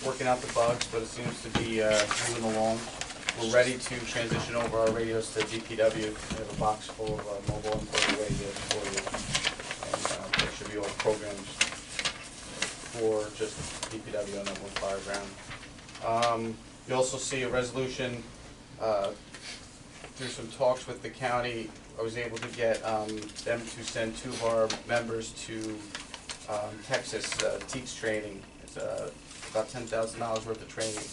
working out the bugs, but it seems to be moving along. We're ready to transition over our radios to DPW. We have a box full of mobile and portable radios for you, and they should be all programmed for just DPW and Upland Fire Ground. You also see a resolution through some talks with the county. I was able to get them to send 2 of our members to Texas TEACS training. It's about $10,000 worth of training.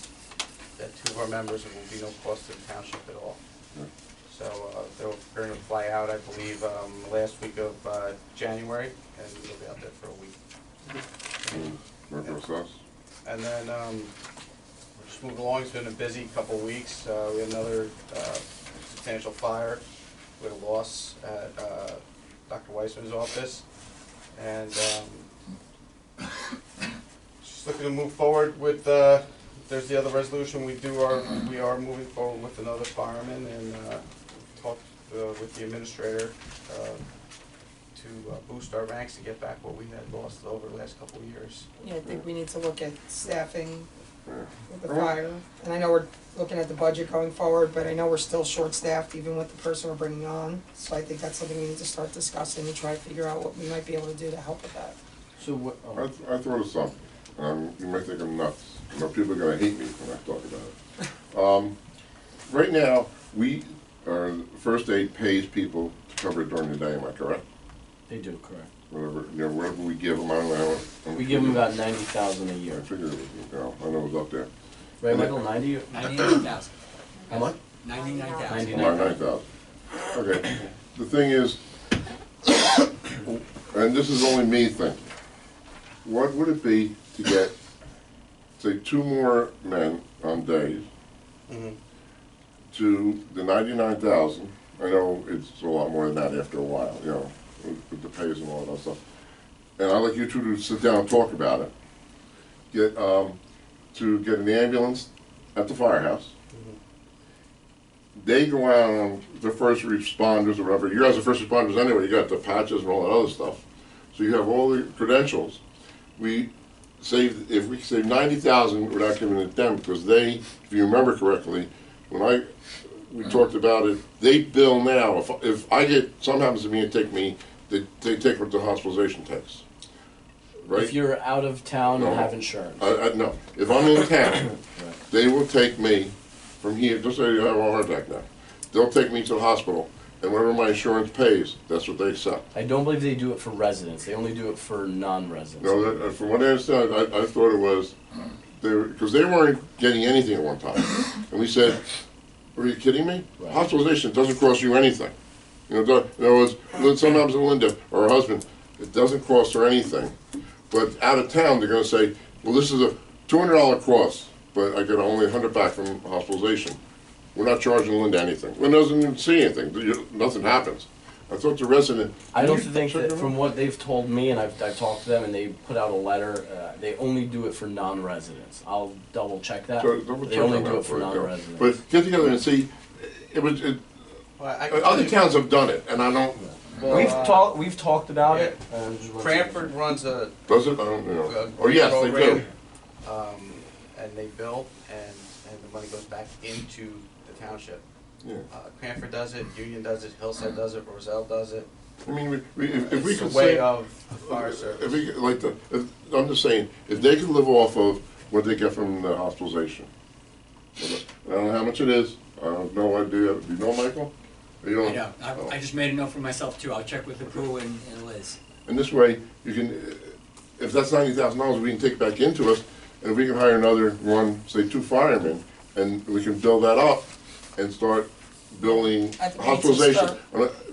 That 2 of our members, it will be no cost to the township at all. So they're going to fly out, I believe, last week of January, and they'll be out there for a week. And then we're just moving along. It's been a busy couple of weeks. We had another substantial fire. We had a loss at Dr. Weissman's office, and just looking to move forward with. There's the other resolution. We are moving forward with another fireman, and talked with the administrator to boost our ranks and get back what we had lost over the last couple of years. Yeah, I think we need to look at staffing with the fire. And I know we're looking at the budget going forward, but I know we're still short-staffed even with the person we're bringing on. So I think that's something we need to start discussing and try to figure out what we might be able to do to help with that. So what? I throw this up. You might think I'm nuts. I know people are going to hate me when I talk about it. Right now, first aid pays people to cover it during the day. Am I correct? They do, correct. Whatever we give them, I don't know. We give them about $90,000 a year. I figured, I know it was up there. Right, Michael? 90? 99,000. How much? 99,000. 9,000. Okay. The thing is, and this is only me thinking, what would it be to get, say, 2 more men on days to the 99,000? I know it's a lot more than that after a while, you know, with the pays and all that stuff. And I'd like you 2 to sit down and talk about it. To get an ambulance at the firehouse. They go out on the first responders or whatever. You guys are first responders anyway. You got the patches and all that other stuff. So you have all the credentials. If we save 90,000 without giving it them, because they, if you remember correctly, when we talked about it, they bill now. If I get, something happens to me and take me, they take what the hospitalization takes. Right? If you're out of town and have insurance. No. If I'm in town, they will take me from here, just say I have a heart attack now. They'll take me to the hospital, and whatever my insurance pays, that's what they accept. I don't believe they do it for residents. They only do it for non-residents. No, from what I understand, I thought it was, because they weren't getting anything at one time. And we said, are you kidding me? Right. Hospitalization doesn't cost you anything. You know, in other words, sometimes Linda or her husband, it doesn't cost her anything. But out of town, they're going to say, well, this is a $200 cost, but I get only $100 back from hospitalization. We're not charging Linda anything. Linda doesn't even see anything. Nothing happens. I thought the resident... I don't think that, from what they've told me, and I've talked to them, and they put out a letter, they only do it for non-residents. I'll double check that. They only do it for non-residents. But get together and see, other towns have done it, and I don't... Well, we've talked about it. Cranford runs a does it? I don't know. Oh yes, they do. And they bill, and the money goes back into the township. Yeah. Cranford does it, Union does it, Hillside does it, Roselle does it. I mean, if we could way say, of fire service. if we I'm just saying, if they could live off of what they get from the hospitalization, I don't know how much it is. I have no idea. Do you know, Michael? You don't? I know. I just made a note for myself too. I'll check with the crew and Liz. And this way, you can, if that's $90,000, we can take back into us, and if we can hire another one, say 2 firemen, and we can build that up and start building hospitalization.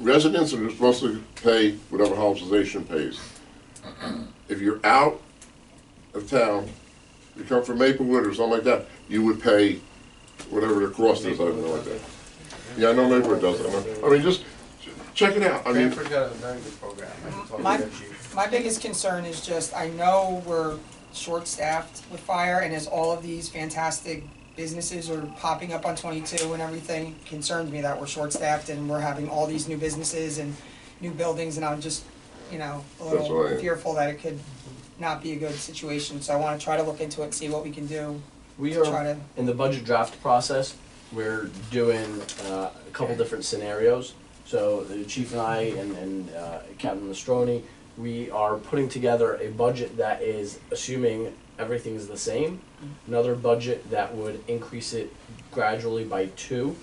Residents are supposed to pay whatever hospitalization pays. If you're out of town, you come from Maplewood or something like that, you would pay whatever the cost is. I have no idea. Yeah, I know Maplewood does that. I mean, just check it out. I mean, Cranford got a very good program. My biggest concern is just, I know we're short-staffed with fire, and as all of these fantastic businesses are popping up on 22 and everything, it concerns me that we're short-staffed and we're having all these new businesses and new buildings, and I'm just, you know, a little fearful that it could not be a good situation, so I wanna try to look into it and see what we can do. We to try are, to, in the budget draft process, we're doing a couple different scenarios. So the chief and I and Captain Mastroni, we are putting together a budget that is assuming everything is the same. Another budget that would increase it gradually by 2,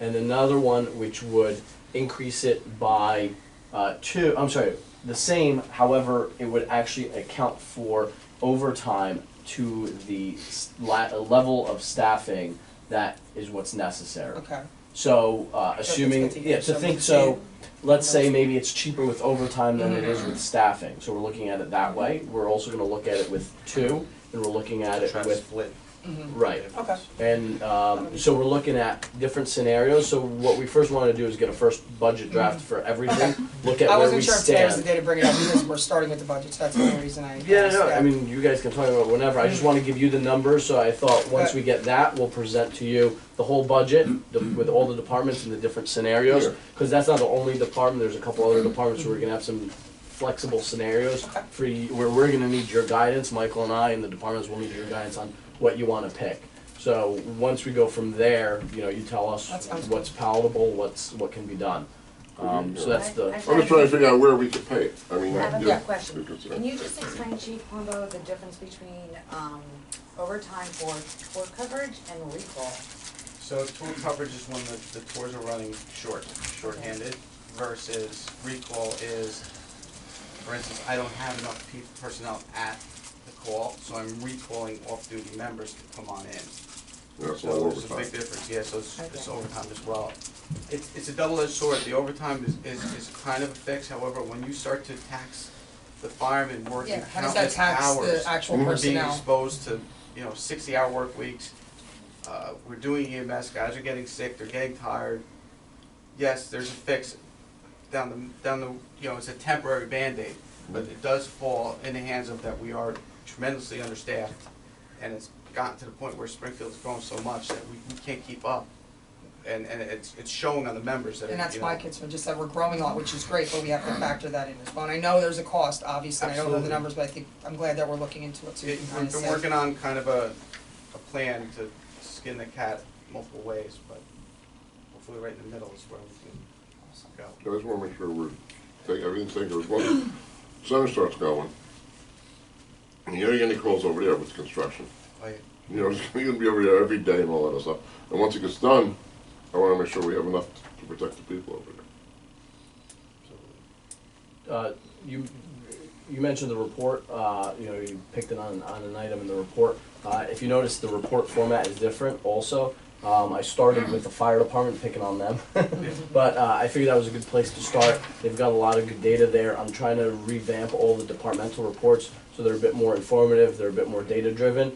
and another one which would increase it by the same, however, it would actually account for overtime to the level of staffing that is what's necessary. okay. So, assuming, good to yeah, hear. to So think we so, see- let's say maybe it's cheaper with overtime than it is with staffing, so we're looking at it that way. We're also gonna look at it with 2, and we're looking at it Try to with, split. right. Okay. And so we're looking at different scenarios, so what we first wanna do is get a first budget draft for everything, look at I where we wasn't sure if today was the stand. day to bring it up, because we're starting with the budget, so that's the only reason I Yeah, asked no, that. I mean, you guys can talk about it whenever, I just wanna give you the numbers, so I thought, once we get that, we'll present to you the whole budget, with all the departments and the different scenarios, Yeah. cause that's not the only department, there's a couple other departments where we're gonna have some flexible scenarios Okay. for you, where we're gonna need your guidance, Michael and I, and the departments will need your guidance on what you wanna pick. So, once we go from there, you know, you tell us That sounds what's palatable, what can be done. So that's the, I'm just trying to figure out where we could pay it. I mean, I have a Yeah. quick question. because, Can you just explain, Chief Pombo, the difference between overtime for tour coverage and recall? So tour coverage is when the tours are running short-handed, versus recall is, for instance, I don't have enough personnel at the call, so I'm recalling off-duty members to come on in. that's all So there's a overtime. big difference, yeah, so it's Okay. overtime as well. It's a double-edged sword, the overtime is kind of a fix, however, when you start to tax the firemen working Yeah, how does that countless tax hours, the actual Mhm. being personnel? exposed to, 60-hour work weeks, we're doing EMS, guys are getting sick, they're getting tired. Yes, there's a fix down the, it's a temporary Band-Aid, but it does fall in the hands of that we are tremendously understaffed, and it's gotten to the point where Springfield's growing so much that we can't keep up. And it's showing on the members that, And that's my concern, just that we're growing a lot, which is great, but we have to factor that in as well. And I know there's a cost, obviously, I don't know the Absolutely. numbers, but I think, I'm glad that we're looking into it, so we can kind We've of been say. working on kind of a plan to skin the cat multiple ways, but hopefully right in the middle is where we can go. I just wanna make sure everything's taken as well. Summer starts going. And you know you're gonna calls over there with construction. Like, You're gonna be over there every day and all that other stuff. And once it gets done, I wanna make sure we have enough to protect the people over there. you mentioned the report, you picked it on an item in the report. If you notice, the report format is different also. I started with the fire department, picking on them. But I figured that was a good place to start. They've got a lot of good data there. I'm trying to revamp all the departmental reports so they're a bit more informative, they're a bit more data-driven.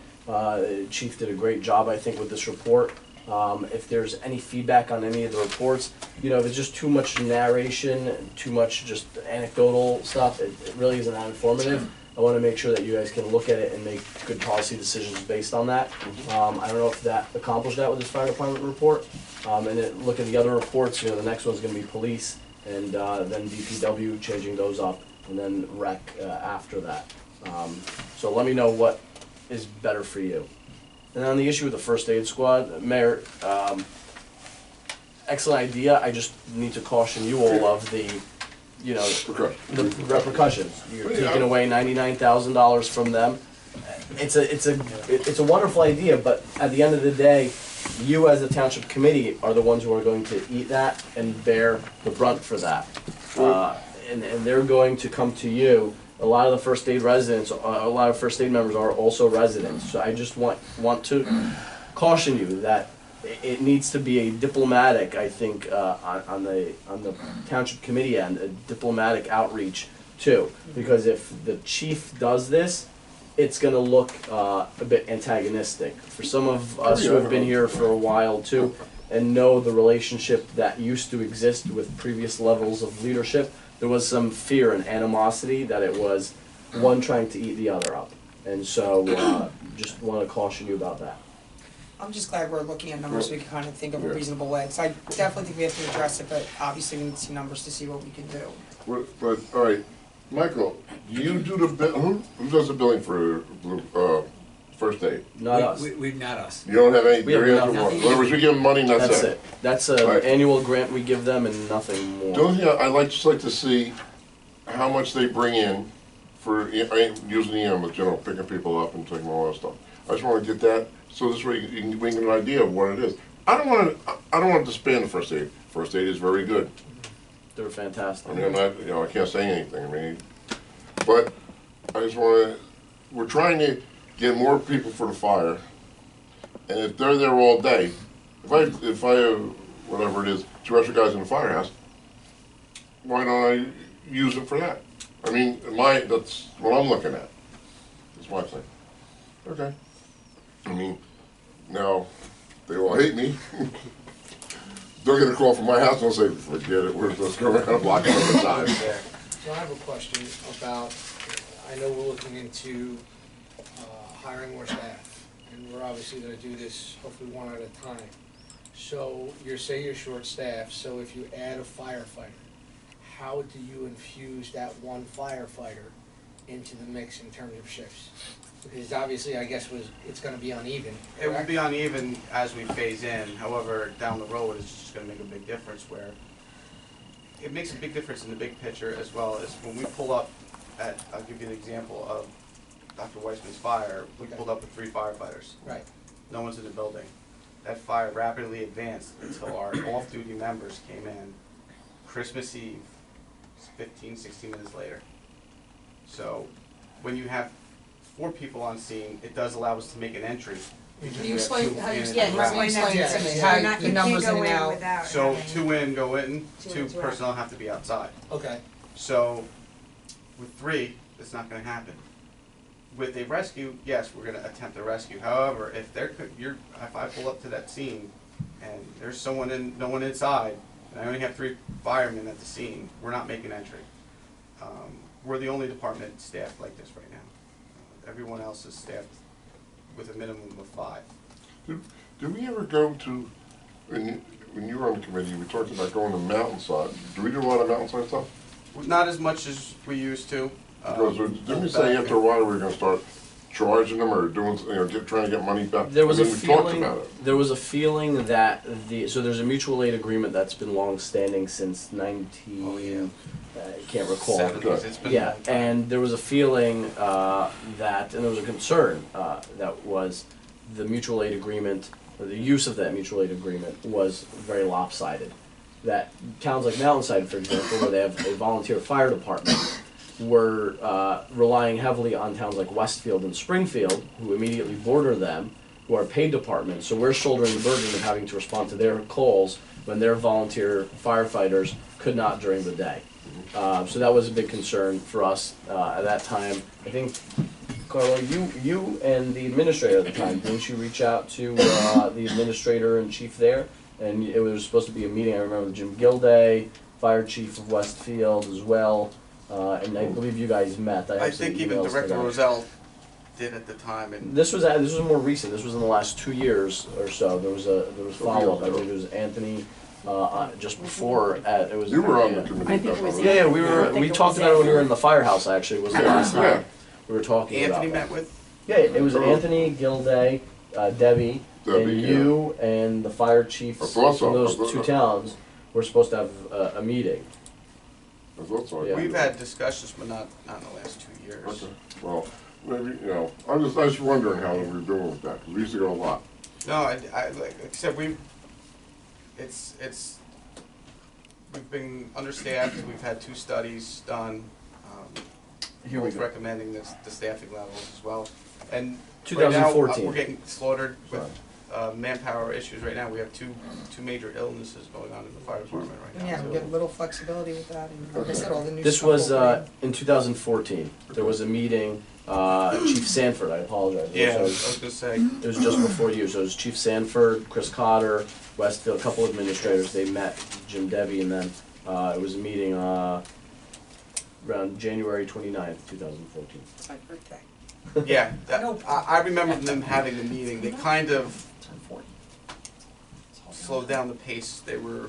Chief did a great job, I think, with this report. If there's any feedback on any of the reports, if it's just too much narration, too much just anecdotal stuff, it really isn't that informative. I want to make sure that you guys can look at it and make good policy decisions based on that. I don't know if that accomplished that with this fire department report. And then look at the other reports, the next one's gonna be police, and then DPW, changing those up, and then rec after that. So let me know what is better for you. And on the issue with the first aid squad, Mayor, excellent idea, I just need to caution you all of the, the repercussions. You're taking away $99,000 from them. It's a wonderful idea, but at the end of the day, you as a township committee are the ones who are going to eat that and bear the brunt for that. And they're going to come to you. A lot of the first aid residents, a lot of first aid members are also residents. So I just want to caution you that it needs to be a diplomatic, I think, on the township committee end, a diplomatic outreach too. Because if the chief does this, it's gonna look a bit antagonistic. For some of us who have been here for a while too, and know the relationship that used to exist with previous levels of leadership, there was some fear and animosity that it was one trying to eat the other up. And so, just wanna caution you about that. I'm just glad we're looking at numbers so we can kind of think of a reasonable way. So I definitely think we have to address it, but obviously we need to see numbers to see what we can do. But, all right, Michael, do you do the bill, who does the billing for, first aid? Not us. We've not us. You don't have any, We have your hands are nothing. warm. In other words, we give them money and That's it. That's an Right. annual grant we give them and nothing more. The only thing just like to see how much they bring in for, I ain't using the ambulance, you know, picking people up and taking all that stuff. I just wanna get that, so this way you can get an idea of what it is. I don't wanna disband the first aid. First aid is very good. They're fantastic. I mean, I'm not, you know, I can't say anything, I mean, but I just wanna, we're trying to get more people for the fire. And if they're there all day, if I have, whatever it is, 2 extra guys in the firehouse, why don't I use it for that? I mean, that's what I'm looking at. That's my thing. Okay. I mean, now, they all hate me. They'll get a call from my house and they'll say, forget it, we're just going around blocking all the time. So I have a question about, I know we're looking into hiring more staff, and we're obviously gonna do this hopefully one at a time. So you're short-staffed, so if you add a firefighter, how do you infuse that one firefighter into the mix in terms of shifts? Because obviously, I guess it's gonna be uneven, It will correct? be uneven as we phase in, however, down the road, it's just gonna make a big difference where it makes a big difference in the big picture as well as when we pull up at, I'll give you an example of Dr. Weissman's fire, we pulled up with 3 firefighters. Right. No one's in the building. That fire rapidly advanced until our off-duty members came in Christmas Eve, 15, 16 minutes later. So when you have 4 people on scene, it does allow us to make an entry. because Can we you have explain 2 how you in and explain, out. explain that to me, Yeah. how You're not- the you numbers can't in go and in out? without So having 2 in, go in, two 2 in, 2 out. personnel have to be outside. Okay, So with 3, it's not gonna happen. With a rescue, yes, we're gonna attempt a rescue. However, if if I pull up to that scene and there's no one inside, and I only have 3 firemen at the scene, we're not making entry. We're the only department staffed like this right now. Everyone else is staffed with a minimum of 5. Did we ever go to, when you were on the committee, we talked about going to mountainside. Do we do a lot of mountainside stuff? Not as much as we used to. Because didn't we say after a while we were gonna start charging them or doing, trying to get money back? There was I a mean, we talked feeling. about it. There was a feeling that so there's a mutual aid agreement that's been long standing since 19. Oh, yeah. I can't recall. 70s, it's been a Yeah, long time. and there was a feeling and there was a concern that was the mutual aid agreement, or the use of that mutual aid agreement was very lopsided. That towns like Mountainside, for example, where they have a volunteer fire department, were relying heavily on towns like Westfield and Springfield, who immediately border them, who are paid departments. So we're shouldering the burden of having to respond to their calls when their volunteer firefighters could not during the day. So that was a big concern for us at that time. I think, Carlo, you and the administrator at the time, didn't you reach out to the administrator and chief there? And it was supposed to be a meeting, I remember Jim Gilday, fire chief of Westfield as well, and I believe you guys met. I have some think even emails to Director that. Roselle did at the time, and This was more recent. This was in the last 2 years or so. There was follow up. I believe it was Anthony just before. It was. You were on the yeah. committee. I think it was Yeah, I we think it talked was about it when we were Anthony. in the firehouse. Actually, was the last Yeah. time we were talking Anthony about met that. with. Yeah, it was Anthony, Gilday, Debbie, Debbie, and yeah. you and the fire chiefs I thought so. from those I thought 2 so. towns were supposed to have a meeting. I thought so. Yeah. We've had discussions, but not in the last 2 years. Okay, well, maybe, I was just wondering how we were doing with that, 'cause we used to go a lot. No, like I said, we've been understaffed. We've had 2 studies done. Here we Both go. recommending the staffing levels as well. And right now, 2014. we're getting slaughtered with manpower issues right now. We have two major illnesses going on in the fire department right now. Yeah, we too. get a little flexibility with that, and like I said, all the new This stuff was will be- in 2014. There was a meeting. Chief Sanford, I apologize. Yeah, I It was was, gonna say. it was just before you. So it was Chief Sanford, Chris Cotter, Westfield, a couple of administrators. They met Jim Debbie, and then it was a meeting around January 29th, 2014. It's my birthday. Yeah, Nope. I remember them having the meeting. They kind of slowed down the pace. They were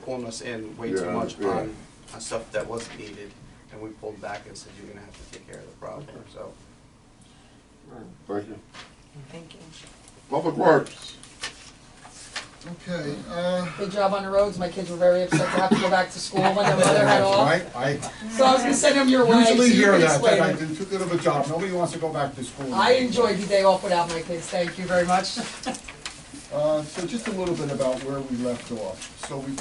pulling us in way too Yeah, much yeah. on stuff that wasn't needed. and we pulled back and said, you're gonna have to take care of the problem, so. Thank you. Thank you. Public Works. Okay, Good job on the roads, my kids were very upset to have to go back to school when their mother had off. right, I So I was gonna send them your way, so usually you hear can that, explain I it. did too good of a job, nobody wants to go back to school. I enjoyed the day off without my kids, thank you very much. So just a little bit about where we left off. So we did